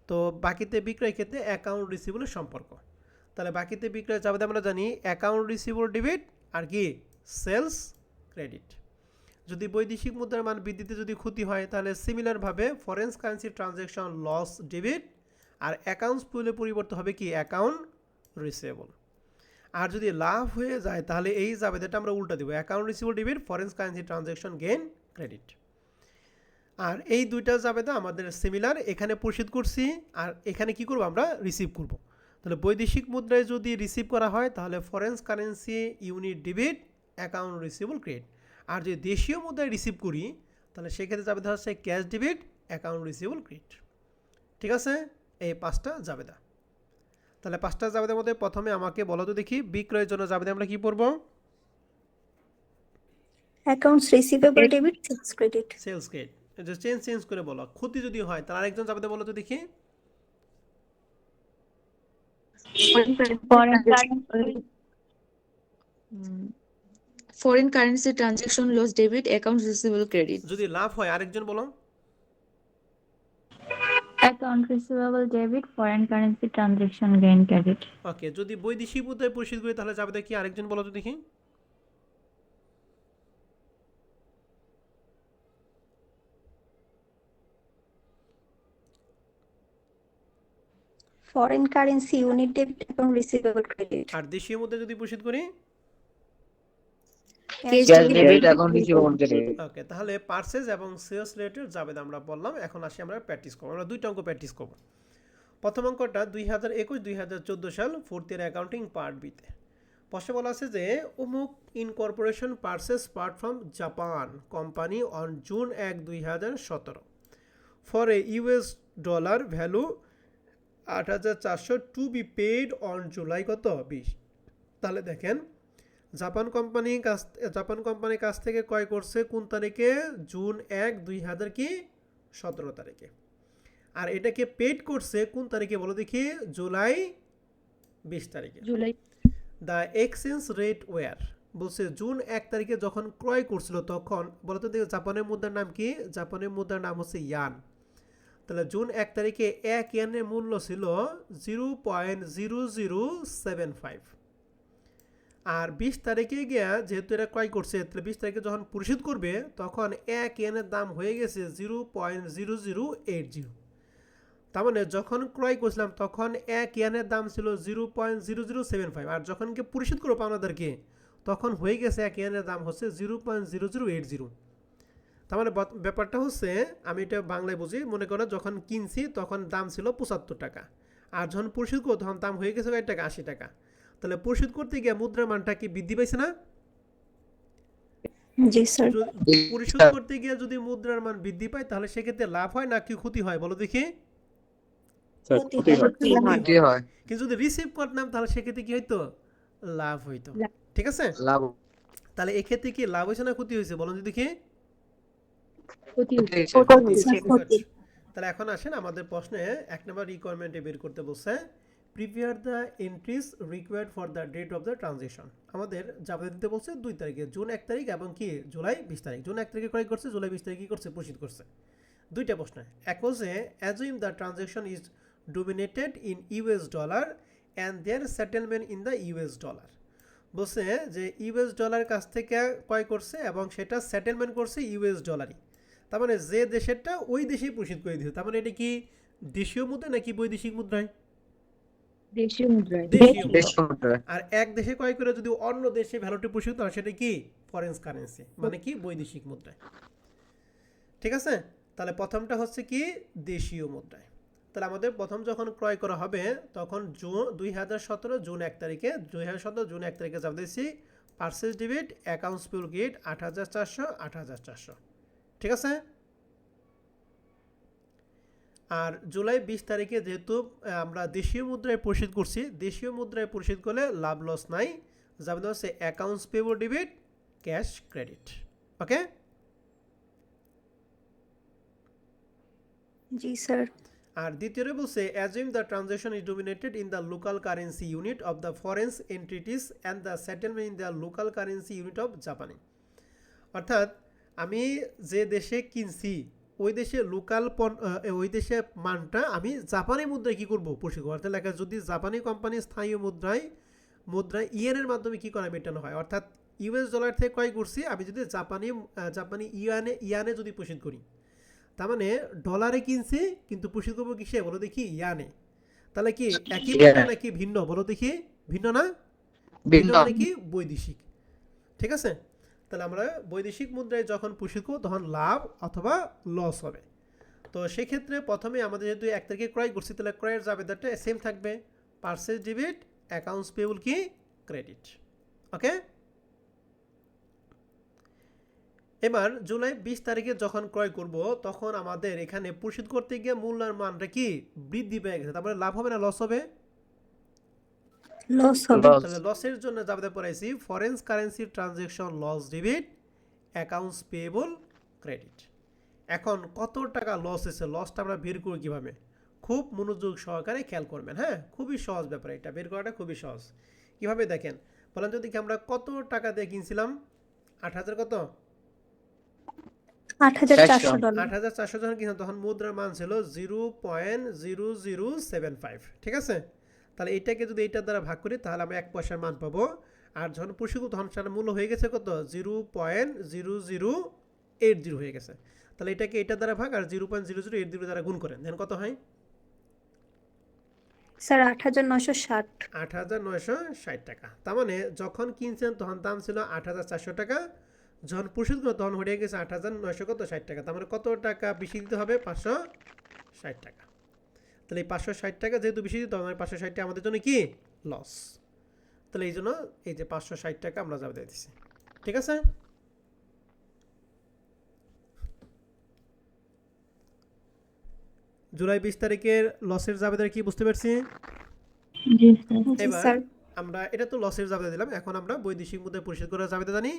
তো বাকিতে বিক্রয় ক্ষেত্রে অ্যাকাউন্ট রিসিভেবলের সম্পর্ক। তাহলে বাকিতে বিক্রয় জাবেদা আমরা জানি অ্যাকাউন্ট রিসিভেবল ডেবিট আর কি সেলস ক্রেডিট। যদি বৈদেশিক মুদ্রার মান বৃদ্ধিতে যদি ক্ষতি হয় তাহলে সিমিলারভাবে foreign currency transaction loss debit আর অ্যাকাউন্টস পেয়েবল পরিবর্তন হবে কি অ্যাকাউন্ট রিসিভেবল। আর যদি লাভ হয়ে যায় তাহলে এই জাবেদাটা আমরা উল্টা দেবো account receivable debit, foreign currency transaction gain credit. আর এই দুইটা জাবেদা আমাদের সিমিলার, এখানে পরিশোধ করছি আর এখানে কি করব আমরা রিসিভ করব। তাহলে বৈদেশিক মুদ্রায় যদি রিসিভ করা হয় তাহলে foreign currency unit debit, account receivable credit. আর যদি দেশীয় মুদ্রায় রিসিভ করি তাহলে সেক্ষেত্রে জাবেদা হচ্ছে cash debit, account receivable credit. ঠিক আছে? এই 5টা জাবেদা। তাহলে 5টা জাবেদার মধ্যে প্রথমে আমাকে বলো তো দেখি বিক্রয়ের জন্য জাবেদা আমরা কি পড়ব? Accounts receivable debit, sales credit. Sales credit. এটা চেঞ্জ করে বলো। ক্ষতি যদি হয় তাহলে আরেকজন জাবেদা বলো তো দেখি। Foreign currency transaction loss debit, accounts receivable credit. যদি লাভ হয় আরেকজন বলো। Account receivable debit, foreign currency transaction gain credit. Okay, যদি বৈদেশিক মুদ্রায় পরিশোধ করি তাহলে জাবেদা কি আরেকজন বলো তো দেখি। Foreign currency unit debit, account receivable credit. আর দেশীয় মুদ্রায় যদি পরিশোধ করি? Cash cash debit, debit, account receivable credit. Okay, তাহলে পার্সেস এবং সেলস রিলেটেড জাবেদা আমরা বললাম। এখন আসি আমরা প্র্যাকটিস করব। আমরা 2টা অঙ্ক প্র্যাকটিস করব। প্রথম অঙ্কটা 2021-2014 সাল 4th ইয়ার অ্যাকাউন্টিং পার্ট বিতে। প্রশ্নে বলা আছে যে অমুক incorporation purchase part from Japan company on June 1, 2017 for a US dollar value 8,400 to be paid on July কত 20। তাহলে দেখেন জাপান কোম্পানির কাছ থেকে ক্রয় করছে কোন তারিখে? জুন 1, 2017 তারিখে। আর এটাকে পেড করছে কোন তারিখে বলো দেখি? জুলাই 20 তারিখে। দ্য এক্সচেঞ্জ রেট ওয়ার বলছে জুন 1 তারিখে যখন ক্রয় করছিল তখন বলতো দেখো জাপানের মুদ্রার নাম কি? জাপানের মুদ্রার নাম হচ্ছে ইয়ান। তাহলে জুন 1 তারিখে 1 ইয়ানের মূল্য ছিল 0.0075। আর 20 তারিখে গিয়া যেহেতু এটা ক্রয় করছে তাহলে 20 তারিখে যখন পরিশোধ করবে তখন 1 ইয়ানের দাম হয়ে গেছে 0.0080। তার মানে যখন ক্রয় করছিলাম তখন 1 ইয়ানের দাম ছিল 0.0075, আর যখন কি পরিশোধ করবো আপনাদেরকে তখন হয়ে গেছে 1 ইয়ানের দাম হচ্ছে 0.0080। তার মানে ব্যাপারটা হচ্ছে, আমি এটা বাংলায় বুঝি, মনে করো যখন কিনছি তখন দাম ছিল 75 টাকা, আর যখন পরিশোধ করবো তখন দাম হয়ে গেছে কয় টাকা? 80 টাকা। তাহলে পরিশোধ করতে গিয়ে মুদ্রার মানটা কি বৃদ্ধি পাইছে না? জি স্যার। পরিশোধ করতে গিয়ে যদি মুদ্রার মান বৃদ্ধি পায় তাহলে সেক্ষেত্রে লাভ হয় না কি ক্ষতি হয় বলো দেখি? স্যার ক্ষতি হয়। ক্ষতি হয়। কিন্তু যদি রিসিভ করতাম তাহলে সেক্ষেত্রে কি হইতো? লাভ হইতো। ঠিক আছে, লাভ তাহলে এক্ষেত্রে কি লাভ হয়েছে না ক্ষতি হয়েছে বলুন দেখি? ক্ষতি হয়েছে। ক্ষতি। তাহলে এখন আসেন আমাদের প্রশ্নে 1 নম্বর রিকোয়ারমেন্টে বের করতে বলছে prepare the entries required for the date of the transaction. আমাদের যাবে দিতে বলছে 2 তারিখে, জুন 1 তারিখ এবং কি জুলাই 20 তারিখ। জুন 1 তারিখে ক্রয় করছে, জুলাই 20 তারিখে কি করছে? পরিশোধ করছে। দুইটা প্রশ্ন। এক হচ্ছে assume the transaction is dominated in US dollar and their settlement in the US dollar. বলছে যে ইউএস ডলার কাছ থেকে ক্রয় করছে এবং সেটা সেটেলমেন্ট করছে ইউএস ডলারই। তার মানে যে দেশেরটা ওই দেশেই পরিশোধ করে দিয়েছে। তার মানে এটা কি দেশীয় মুদ্রা নাকি বৈদেশিক মুদ্রায়? দেশীয় মুদ্রায়। দেশীয় মুদ্রা। দেশীয় মুদ্রা। আর এক দেশে ক্রয় করে যদি অন্য দেশে ভ্যালুটি পরিশোধ হয় সেটা কি? ফরেন কারেন্সি, মানে কি বৈদেশিক মুদ্রায়। ঠিক আছে, তাহলে প্রথমটা হচ্ছে কি? দেশীয় মুদ্রায়। তাহলে আমাদের প্রথম যখন ক্রয় করা হবে তখন 2017 জুন 1 তারিখে 2017 জুন 1 তারিখে যাব দিয়েছি purchase debit accounts payable credit 8,400 8,400। ঠিক আছে, আর জুলাই 20 তারিখে যেহেতু আমরা দেশীয় মুদ্রায় পরিশোধ করছি, দেশীয় মুদ্রায় পরিশোধ করলে লাভ লস নাই, যাবে হচ্ছে accounts payable debit cash credit. Okay, জি স্যার। আর দ্বিতীয়রে বলছে assume the transaction is dominated in the local currency unit of the foreign entities and the settlement in the local currency unit of জাপানি। অর্থাৎ আমি যে দেশে কিনছি ওই দেশে লোকাল ওই দেশে মানটা আমি জাপানি মুদ্রায় কী করবো? পরিশোধ করবো। অর্থাৎ লেখা যদি জাপানি কোম্পানির স্থায়ী মুদ্রায় ইয়েনের মাধ্যমে কী করা মেটানো হয়, অর্থাৎ ইউএস ডলার থেকে ক্রয় করছি, আমি যদি জাপানি ইয়ানে যদি পরিশোধ করি, তার মানে ডলারে কিনছি কিন্তু পরিশোধ করবো কিসে বলো দেখি? ইয়ানে। তাহলে কি একই মুদ্রা নাকি ভিন্ন বলো দেখি? ভিন্ন না? ভিন্ন মানে কি? বৈদেশিক। ঠিক আছে, তাহলে আমরা বৈদেশিক মুদ্রায় যখন পরিশোধ করবো তখন লাভ অথবা লস হবে। তো সেক্ষেত্রে প্রথমে আমাদের যেহেতু 1 তারিখে ক্রয় করছি তাহলে ক্রয়ের জাবেদারটা সেম থাকবে, পারচেজ ডেবিট অ্যাকাউন্টস পেবল কি ক্রেডিট। ওকে, এবার জুলাই 20 তারিখে যখন ক্রয় করব তখন আমাদের এখানে পরিশোধ করতে গিয়ে মূল্যের মানটা কি বৃদ্ধি পেয়ে গেছে, তারপরে লাভ হবে না লস হবে? লস হবে। তাহলে লসের জন্য যাবে পড়াইছি foreign currency transaction loss debit accounts payable credit. এখন কত টাকা লস হয়েছে, লসটা আমরা বের করি কীভাবে? খুব মনোযোগ সহকারে খেয়াল করবেন। হ্যাঁ, খুবই সহজ ব্যাপার, এটা বের করাটা খুবই সহজ। কীভাবে দেখেন বলেন যদি আমরা কত টাকা দিয়ে কিনছিলাম? 8,000 কত? 8,400 ডলার। 8,400 যখন কিনলাম তখন মুদ্রার মান ছিল 0.0075। ঠিক আছে, তাহলে এটাকে যদি এইটার দ্বারা ভাগ করি তাহলে আমরা 1 পয়সার মান পাবো। আর যখন পরিশোধ তখন সেটা মূল্য হয়ে গেছে কত? 0.0080 হয়ে গেছে। তাহলে এটাকে এটার দ্বারা ভাগ আর 0.0080 দ্বারা গুণ করেন, দেন কত হয়? স্যার 8,960। 8,960 টাকা। তার মানে যখন কিনছেন তখন দাম ছিল 8,400 টাকা, যখন পরিশোধ করো তখন হয়ে গেছে 8,960 টাকা। তার মানে কত টাকা বেশি দিতে হবে? 560 টাকা। তাহলে এই 560 টাকা যেহেতু বেশি দিতে হবে, 560 টাকা আমাদের জন্য কি? লস। তাহলে এই জন্য এই যে 560 টাকা আমরা জাবেদা দিচ্ছি। ঠিক আছে, জুলাই 20 তারিখের লসের জাবেদার কি বুঝতে পারছি? জি স্যার। জি এবার স্যার। আমরা এটা তো লসের জাবেদা দিলাম, এখন আমরা বৈদেশিক মুদ্রায় পরিশোধ করার জাবেদা জানি।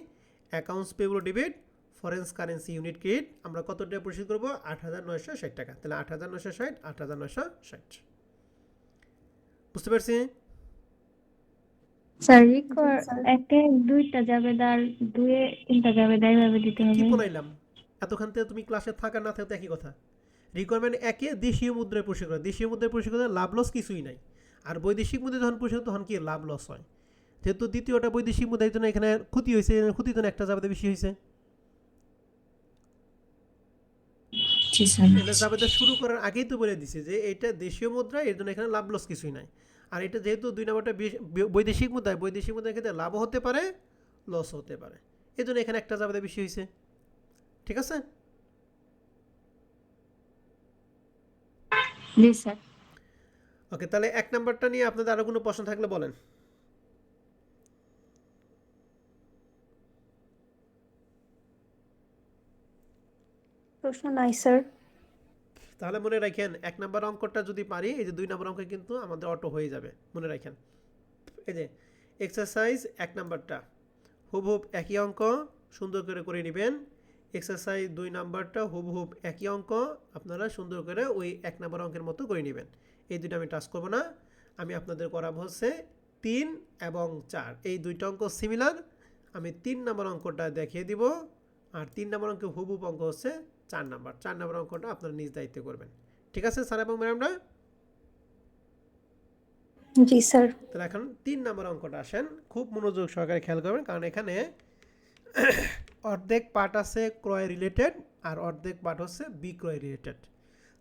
Accounts payable debit foreign currency unit credit আমরা কত টাকা পরিশোধ করবো? 8,960 টাকা। তাহলে 8,960 8,960 বুঝতে পারছি? স্যার একে দুইটা জাবেদার দুয়ে তিনটা জাবেদা এইভাবে দিতে কি হবে। বলাইলাম এতক্ষণ থেকে? তুমি ক্লাসে থাকা না থাকতে একই কথা। রিকোয়ারমেন্ট একে দেশীয় মুদ্রায় পরিশোধ করা, দেশীয় মুদ্রায় পরিশোধ করলে লাভ লস কিছুই নাই। আর বৈদেশিক মুদ্রায় যখন পরিশোধ তখন কি লাভ লস হয়। যেহেতু দ্বিতীয়টা বৈদেশিক মুদ্রার জন্য এখানে ক্ষতি হয়েছে, ক্ষতির জন্য একটা জাবেদা বেশি হয়েছে। জি স্যার। এটা জাবেদা শুরু করার আগেই তো বলে দিছে যে এটা দেশীয় মুদ্রা, এর জন্য এখানে লাভ লস কিছুই নাই। আর এটা যেহেতু 2 নম্বরটা বৈদেশিক মুদ্রায়, বৈদেশিক মুদ্রার ক্ষেত্রে লাভও হতে পারে লস হতে পারে, এই জন্য এখানে একটা জাবেদা বেশি হয়েছে। ঠিক আছে, জি স্যার। ওকে। তাহলে 1 নাম্বারটা নিয়ে আপনাদের আরো কোনো প্রশ্ন থাকলে বলেন। প্রশ্ন নাই স্যার। তাহলে মনে রাখেন 1 নাম্বার অঙ্কটা যদি পারি, এই যে 2 নাম্বার অঙ্ক কিন্তু আমাদের অটো হয়ে যাবে, মনে রাখেন। এই যে এক্সারসাইজ 1 নাম্বারটা হুবহুব একই অঙ্ক, সুন্দর করে করে নেবেন। এক্সারসাইজ 2 নাম্বারটা হুবহুব একই অঙ্ক, আপনারা সুন্দর করে ওই 1 নাম্বার অঙ্কের মতো করে নেবেন। এই দুটো আমি টাচ করব না, আমি আপনাদের করাবো হচ্ছে 3 এবং 4, এই দুইটা অঙ্ক সিমিলার। আমি 3 নাম্বার অঙ্কটা দেখিয়ে দিব, আর 3 নাম্বার অঙ্ক হুবহুব অঙ্ক হচ্ছে 4 নাম্বার। 4 নাম্বার অঙ্কটা আপনারা নিজ দায়িত্বে করবেন। ঠিক আছে স্যার এবং ম্যাডামরা? জি স্যার। তাহলে এখন 3 নাম্বার অঙ্কটা আসেন, খুব মনোযোগ সহকারে খেয়াল করবেন, কারণ এখানে অর্ধেক পার্ট আছে ক্রয় রিলেটেড আর অর্ধেক পার্ট হচ্ছে বিক্রয় রিলেটেড।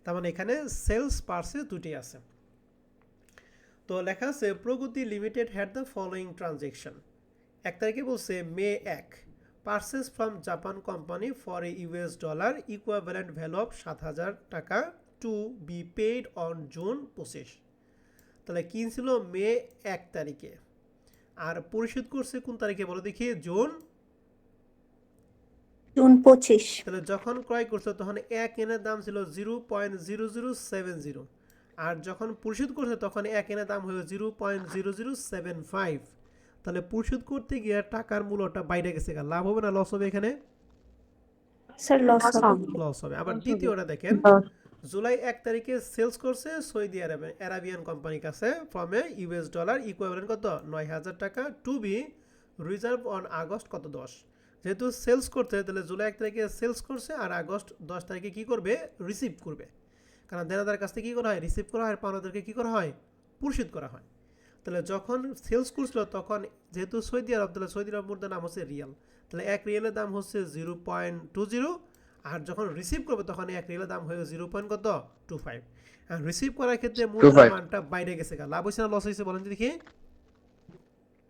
তার মানে এখানে সেলস পার্সেস দুটি আছে। তো লেখা আছে Pragati limited had the following transaction. 1 তারিখে বলছে May 1 purchase from Japan company for a $, equivalent value of 7,000 টাকা to be paid on June 25। তাহলে কিনছিল মে 1 তারিখে, আর পরিশোধ করছে কোন তারিখে বলো দেখি? June June 25। তাহলে যখন ক্রয় করছে তখন 1 এনের দাম ছিল 0.0070, আর যখন পরিশোধ করছে তখন 1 এনের দাম হলো 0.0075। তাহলে পরিশোধ করতে গিয়ে টাকার মূল্যটা বাইরে গেছে, লাভ হবে না লস হবে? এখানে স্যার লস হবে। লস হবে। আবার দ্বিতীয়টা দেখেন, জুলাই 1 তারিখে সেলস করছে সৌদি আরাবিয়ান কোম্পানির কাছে ফ্রম এ $, ইকুইভ্যালেন্ট কত? 9,000 টাকা to be reserve on August কত 10। যেহেতু সেলস করতে, তাহলে জুলাই 1 তারিখে সেলস করছে আর আগস্ট 10 তারিখে কি করবে? রিসিভ করবে। কারণ দেনাদার কাছ থেকে কী করা হয়? রিসিভ করা হয়। পাওনাদারকে কী করা হয়? পরিশোধ করা হয়। তাহলে যখন সেলস করছিল তখন যেহেতু সৌদি আরব, তাহলে সৌদি আরব মুদ্রার নাম হচ্ছে রিয়াল, তাহলে 1 রিয়ালের দাম হচ্ছে 0.20, আর যখন রিসিভ করবে তখন 1 রিয়ালের দাম হয়ে 0.25। আর রিসিভ করার ক্ষেত্রে মুদ্রার মানটা বাইরে গেছে, লাভ হয়েছে না লস হয়েছে বলেন দেখি?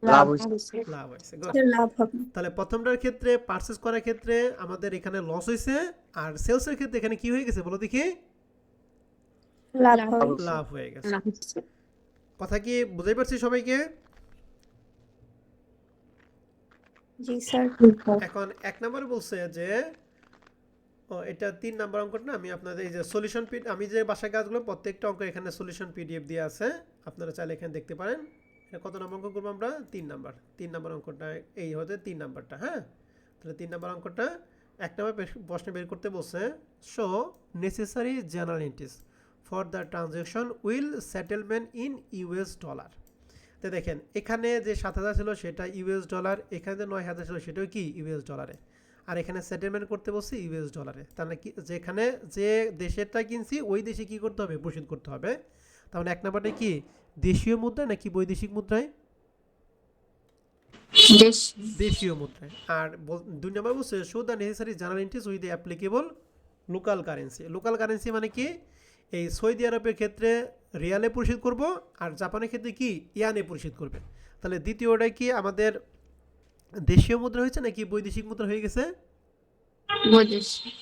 লাভ হয়েছে। লাভ হয়েছে। লাভ হবে। তাহলে প্রথমটার ক্ষেত্রে পারচেজ করার ক্ষেত্রে আমাদের এখানে লস হয়েছে, আর সেলসের ক্ষেত্রে এখানে কি হয়ে গেছে বলো দেখি? লাভ হবে। লাভ হয়ে গেছে। কথা কি বুঝাই পারছি সবাইকে? জি স্যার। এখন 1 নাম্বার বলছে যে এটা 3 নাম্বার অঙ্কটা না, আমি আপনাদের এই যে সলিউশন আমি যে বাসায় কাজগুলো প্রত্যেকটা অঙ্ক এখানে সলিউশন PDF দিয়ে আছে, আপনারা চাইলে এখানে দেখতে পারেন। এটা কত নম্বর অঙ্ক করবো আমরা? 3 নাম্বার। 3 নাম্বার অঙ্কটা এই হতে 3 নাম্বারটা। হ্যাঁ, তাহলে 3 নাম্বার অঙ্কটা 1 নাম্বার প্রশ্নে বের করতে বলছে show necessary general entries for the transaction will settlement in $। তো দেখেন এখানে যে 7,000 ছিল সেটা $, এখানে যে 9,000 ছিল সেটাও কি $, আর এখানে সেটেলমেন্ট করতে বলছি $। তাহলে কি যেখানে যে দেশেরটা কিনছি ওই দেশে কি করতে হবে? পরিশোধ করতে হবে। তাহলে 1 নাম্বারটা কি দেশীয় মুদ্রা নাকি বৈদেশিক মুদ্রায়? দেশীয় মুদ্রায়। আর 2 নাম্বার বলছে show the necessary general entries with the applicable local currency. Local currency মানে কি? এই সৌদি আরবের ক্ষেত্রে রিয়ালে পরিশোধ করব, আর জাপানের ক্ষেত্রে কি ইয়ানে পরিশোধ করবে। তাহলে দ্বিতীয়টাই কি আমাদের দেশীয় মুদ্রা হয়েছে নাকি বৈদেশিক মুদ্রা হয়ে গেছে? বৈদেশিক।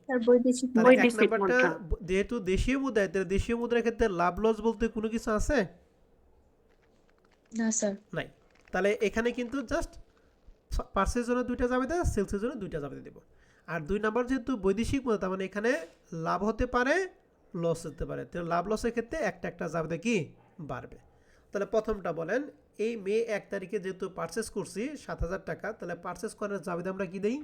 স্যার বৈদেশিক। তাহলে 1 নাম্বারটা যেহেতু দেশীয় মুদ্রা, তাহলে দেশীয় মুদ্রার ক্ষেত্রে লাভ লস বলতে কোনো কিছু আছে? না স্যার। নাই। তাহলে এখানে কিন্তু জাস্ট পার্সের জন্য 2টা জাবেদা, সেলসের জন্য 2টা জাবেদা দেব। আর 2 নাম্বার যেহেতু বৈদেশিক মুদ্রা, তার মানে এখানে লাভ হতে পারে, লস হতে পারে। তো লাভ লসের ক্ষেত্রে একটা জাবেদা কি বাড়বে। তাহলে প্রথমটা বলেন, এই মে 1 তারিখে যেহেতু পারচেস করছি 7,000 টাকা, তাহলে পারচেস করার জাবেদা আমরা কি দেই?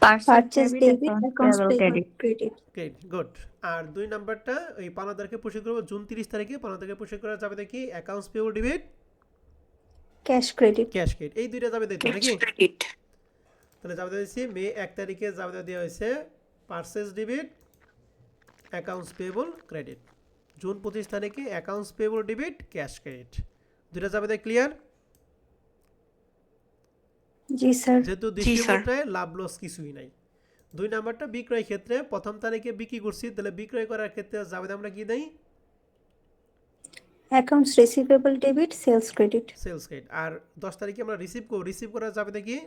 Purchase debit, accounts accounts payable payable credit. Credit. Great, good. আর 2 নাম্বারটা ওই পাওনাদারকে পরিশোধ করবো জুন 30 তারিখে, পাওনাদারকে পরিশোধ করার জাবেদা কি? Accounts payable debit, cash credit. Cash credit. এই 2টা জাবেদা দিতে নাকি? তাহলে জাবেদা দিচ্ছি মে 1 তারিখে জাবেদা দেওয়া হয়েছে purchase debit, accounts payable credit. June 25 তারিখে accounts payable debit, cash credit. 2টা জাবেদা ক্লিয়ার? জি স্যার। যেহেতু দেশীয় মুদ্রায় লাভ লস কিছুই নাই। 2 নাম্বারটা বিক্রয় ক্ষেত্রে, প্রথম তারিখে বিক্রি করছি, তাহলে বিক্রয় করার ক্ষেত্রে জাবেদা আমরা কি দেই? Accounts receivable debit, sales credit. Sales credit. আর 10 তারিখে আমরা রিসিভ করার জাবেদা কি?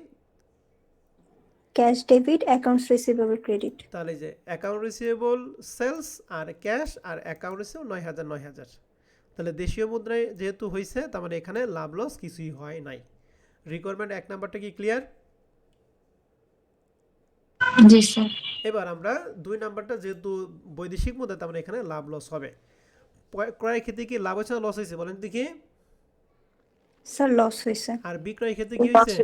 Cash debit, accounts receivable credit. তাহলে যে অ্যাকাউন্ট রিসিভেবল সেলস আর ক্যাশ আর অ্যাকাউন্ট রিসিভ 9,000। তাহলে দেশীয় মুদ্রায় যেহেতু হয়েছে, তার মানে এখানে লাভ লস কিছুই হয় নাই। রিকোয়ারমেন্ট 1 নাম্বারটা কি ক্লিয়ার? জি স্যার। এবার আমরা 2 নাম্বারটা যেহেতু বৈদেশিক মুদ্রা, তার মানে এখানে লাভ লস হবে। ক্রয়ের ক্ষেত্রে কি লাভ হয়েছে না লস হয়েছে বলেন দেখি? স্যার লস হয়েছে। আর বিক্রয়ের ক্ষেত্রে কি হয়েছে?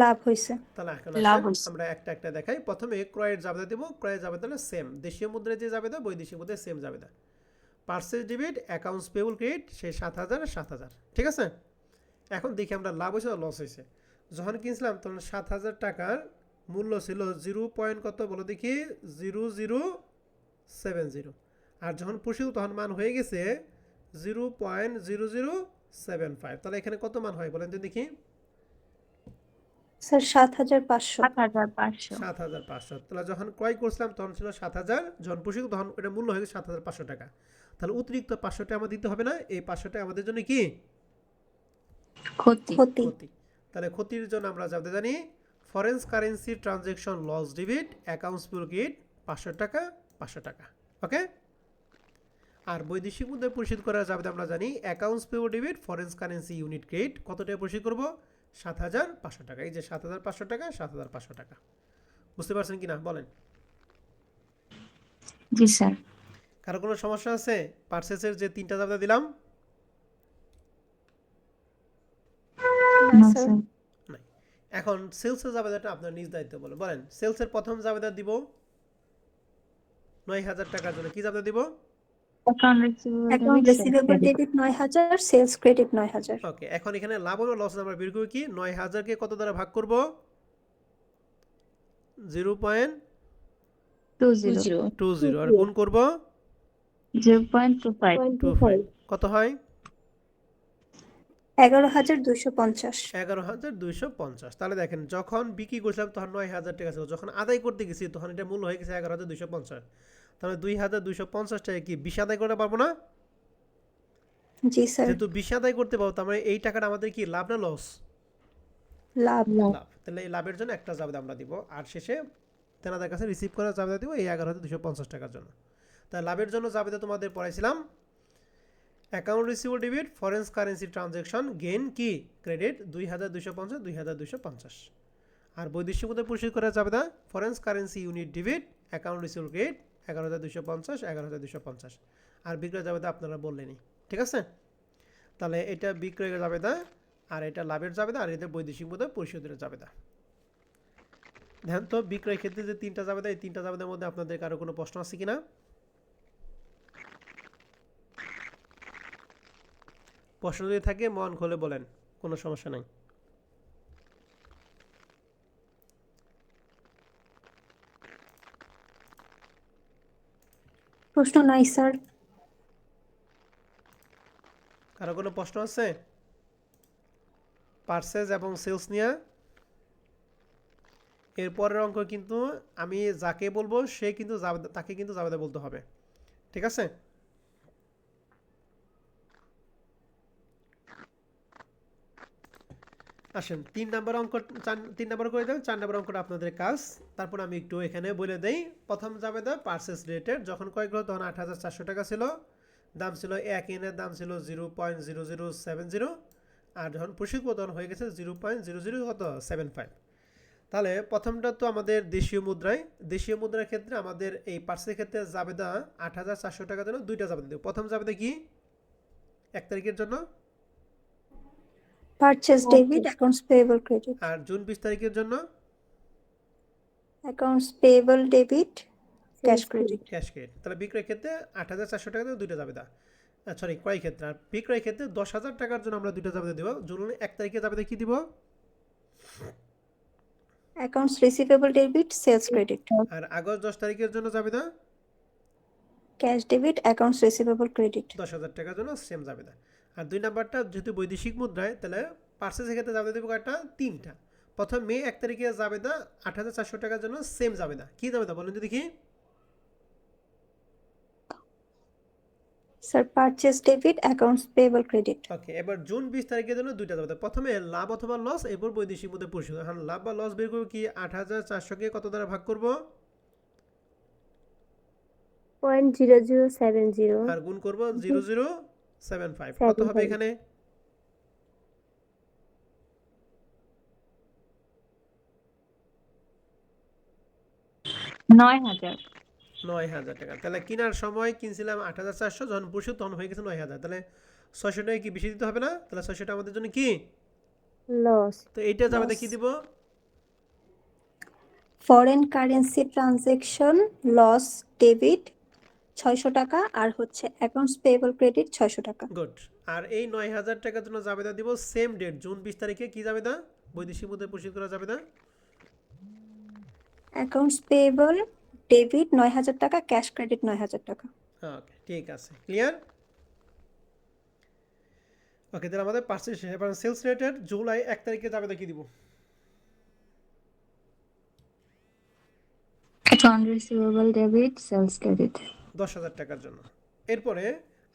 লাভ হয়েছে। তাহলে এখন লাভ আসেন হয়েছে। আমরা একটা দেখাই। প্রথমে ক্রয়ের জাবেদা দেব। ক্রয়ের জাবেদা হলো সেম, দেশীয় মুদ্রায় যে জাবেদা, বৈদেশিক মুদ্রায় সেম জাবেদা। Purchase debit, accounts payable credit, সেই 7,000 আর 7,000, ঠিক আছে? এখন দেখি আমরা লাভ হয়েছে লস হয়েছে। যখন কিনছিলাম তখন 7,000 টাকার মূল্য ছিল 0. কত বলো দেখি? 0070। আর যখন পরিশোধ তখন মান হয়ে গেছে 0.0075। তাহলে এখানে কত মান হয় বলেন তো দেখি? স্যার 7,500। 7,500। 7,500। তাহলে যখন ক্রয় করছিলাম তখন ছিল 7,000, যখন পরিশোধ তখন এটা মূল্য হয়ে গেছে 7,500 টাকা। তাহলে অতিরিক্ত 500 টাকা আমাদের দিতে হবে না? এই 500 টাকা আমাদের জন্য কি? ক্ষতি। ক্ষতি। ক্ষতি। তাহলে ক্ষতির জন্য আমরা যাতে জানি foreign currency transaction loss debit, accounts payable credit 500 টাকা 500 টাকা, ওকে? আর বৈদেশিক মুদ্রায় পরিশোধ করা যাবে আমরা জানি accounts payable debit, foreign currency unit credit কত টাকা পরিশোধ করব? 7,500 টাকা। এই যে 7,500 টাকা, 7,500 টাকা। বুঝতে পারছেন কি না বলেন? জি স্যার। কারো কোনো সমস্যা আছে? পারচেসের যে 3টা জাবেদা দিলাম? না না স্যার। স্যার। নাই। এখন সেলসের জাবেদাটা আপনার নিজ দায়িত্ব বলেন। সেলসের প্রথম জাবেদা দিব 9,000 টাকার জন্য। কি জাবেদা দিব? Account receivable account debit, sales receivable credit. Debit 9,000, sales credit 9,000। Okay, এখন এখানে লাভ এবং লস আমরা বের করব কি? 9,000 কে কত দ্বারা ভাগ করব? 0.20 20। আর গুণ করব 0.25। 25। কত হয়? 11,250। 11,250। তাহলে দেখেন যখন বিক্রি করছিলাম তখন 9,000 টাকা ছিল, যখন আদায় করতে গেছি তখন এটা মূল্য হয়ে গেছে 11,250। তাহলে 2,250 টাকা কি 20 আদায় করতে পারবো না? জি স্যার। যেহেতু 20 আদায় করতে পারবো, তার মানে এই টাকাটা আমাদের কি লাভ না লস? লাভ। লাভ। তাহলে এই লাভের জন্য একটা জাবেদা আমরা দিব, আর শেষে তেনাদের কাছে রিসিভ করার জাবেদা দিব এই 11,250 টাকার জন্য। তাই লাভের জন্য জাবেদা তোমাদের পড়াইছিলাম account receivable debit, foreign currency transaction gain কি ক্রেডিট 2,250 2,250। আর বৈদেশিক মুদ্রায় পরিশোধ করা জাবেদা foreign currency unit debit, account receivable credit 11,250 11,250। আর বিক্রয় জাবেদা আপনারা বললেনই, ঠিক আছে? তাহলে এটা বিক্রয়ের জাবেদা, আর এটা লাভের জাবেদা, আর এদের বৈদেশিক মুদ্রায় পরিশোধের জাবেদা। ধ্যান তো বিক্রয় ক্ষেত্রে যে 3টা জাবেদা, এই 3টা জাবেদার মধ্যে আপনাদের কারো কোনো প্রশ্ন আছে কিনা? প্রশ্ন যদি থাকে মন খুলে বলেন, কোনো সমস্যা নাই। প্রশ্ন নাই স্যার। কারো কোনো প্রশ্ন আছে পারচেজ এবং সেলস নিয়ে? এরপরের অঙ্ক কিন্তু আমি যাকে বলবো সে কিন্তু তাকে কিন্তু জাবেদা বলতে হবে, ঠিক আছে? আসেন 3 নাম্বার অঙ্ক 3 নাম্বার করে দেন, 4 নাম্বার অঙ্কটা আপনাদের কাজ। তারপর আমি একটু এখানে বলে দেই। প্রথম জাবেদা পারচেস রিলেটেড, যখন ক্রয় করলো তখন 8,400 টাকা ছিল, দাম ছিল 1 ইউনিটের দাম ছিল 0.0070, আর যখন প্রশিক্ষণ তখন হয়ে গেছে 0.0075। তাহলে প্রথমটা তো আমাদের দেশীয় মুদ্রার ক্ষেত্রে আমাদের এই পার্সের ক্ষেত্রে জাবেদা 8,400 টাকার জন্য দুইটা জাবেদা দেব। প্রথম জাবেদা কি 1 তারিখের জন্য, purchase debit, accounts payable credit. আর জুন 20 তারিখের জন্য accounts payable debit, cash credit. Cash credit. তাহলে বিক্রয়ের ক্ষেত্রে 8,400 টাকা জন্য দুইটা জাবেদা, সরি ক্রয় ক্ষেত্রে। আর বিক্রয়ের ক্ষেত্রে 10,000 টাকার জন্য আমরা দুইটা জাবেদা দেব। জুন 1 তারিখে জাবেদা কি দিব, accounts receivable debit, sales credit. আর আগস্ট 10 তারিখের জন্য জাবেদা cash debit, accounts receivable credit. 10,000 টাকার জন্য সেম জাবেদা। আর 2 নাম্বারটা যেহেতু বৈদেশিক মুদ্রায়, তাহলে পার্সেসের ক্ষেত্রে জাবেদা দেবো কয়টা, 3টা। প্রথম মে 1 তারিখে জাবেদা 8,400 টাকার জন্য সেম জাবেদা। কি জাবেদা বলেন তো দেখি, sir purchase debit, accounts payable credit. Okay. এবার জুন 20 তারিখের জন্য দুইটা জাবেদা। প্রথমে লাভ অথবা লস, এরপর বৈদেশিক মুদ্রা পরিশোধ। এখন লাভ বা লস বের করবো কি, 8,400 কে কত দ্বারা ভাগ করব, 0.0070 আর গুণ করব 0075। কত হবে এখানে, 9,000। 9,000 টাকা। তাহলে কেনার সময় কিনছিলাম 8,400, যখন পরিশোধ তখন হয়ে গেছে 9,000। তাহলে 600 টাকা কি বেশি দিতে হবে না? তাহলে 600 টাকা আমাদের জন্য কি loss তো এইটা জাবেদা কি দিব, foreign currency transaction loss debit 600 টাকা, আর হচ্ছে অ্যাকাউন্টস পেয়েবল ক্রেডিট 600 টাকা। গুড। আর এই 9,000 টাকার জন্য জাবেদা দিব সেম ডেট জুন 20 তারিখে। কি জাবেদা, বৈদেশিক মুদ্রায় পরিশোধ করা জাবেদা, অ্যাকাউন্টস পেয়েবল ডেবিট 9,000 টাকা, ক্যাশ ক্রেডিট 9,000 টাকা। ওকে ঠিক আছে, ক্লিয়ার। ওকে, তাহলে আমাদের পার্সেস শেষ। এবার সেলস রেটের জুলাই 1 তারিখে জাবেদা কি দিব, Account receivable debit, sales credit. 10,000 টাকার জন্য। এরপরে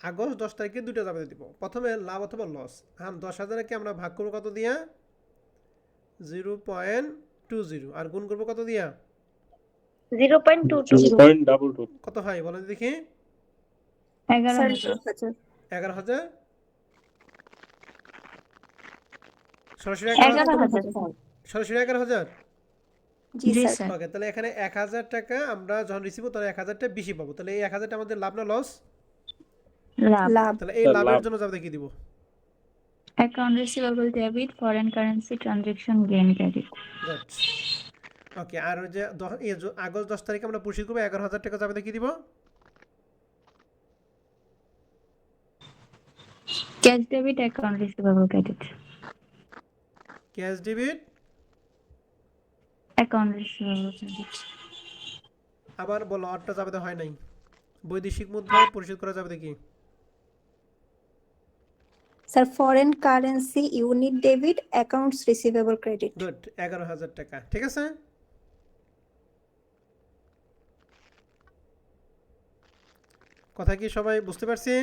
আগস্ট 10 তারিখে দুইটা জাবেদা দিব। প্রথমে লাভ অথবা লস। হ্যাঁ, 10,000কে আমরা ভাগ করবো কত দিয়া, 0.20, আর গুণ করবো কত দিয়া, 0.22 0.22 কত হয় বলেন দেখি, 11,000। 11,000। সরাসরি 11,000। সরাসরি 11,000। জি জি স্যার। স্যার। ওকে, তাহলে এখানে 1,000 টাকা আমরা যখন রিসিভ করবো তাহলে 1,000 টাকা বেশি পাবো। তাহলে এই 1,000 টাকা আমাদের লাভ না লস, লাভ। লাভ। তাহলে এই স্যার, লাভের লাভ। জন্য জাবেদা কি দিব, Account receivable debit, foreign currency transaction gain credit. Good. Okay, আর ওই যে আগস্ট 10 তারিখে আমরা পরিশোধ করবো 11,000 টাকা জাবেদা কি দিব, Cash debit, account receivable credit. Cash debit. Account receivable credit. আবার বলো, আটটা জাবেদা হয় নাই, বৈদেশিক মুদ্রায় পরিশোধ করা যাবে কি, sir foreign currency unit debit, accounts receivable credit. Good, 11,000 টাকা। ঠিক আছে, কথা কি সবাই বুঝতে পারছি?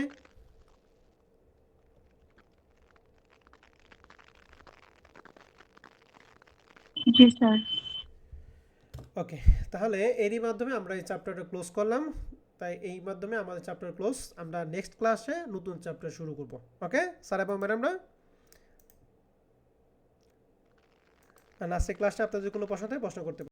জি স্যার। ওকে, তাহলে এরই মাধ্যমে আমরা এই চ্যাপ্টারটা ক্লোজ করলাম। তাই এই মাধ্যমে আমাদের চ্যাপ্টার ক্লোজ। আমরা নেক্সট ক্লাসে নতুন চ্যাপ্টার শুরু করব। ওকে স্যার এবং ম্যাডামরা, আজকের ক্লাসটা আপনাদের কোনো প্রশ্ন থাকে প্রশ্ন করতে পারেন।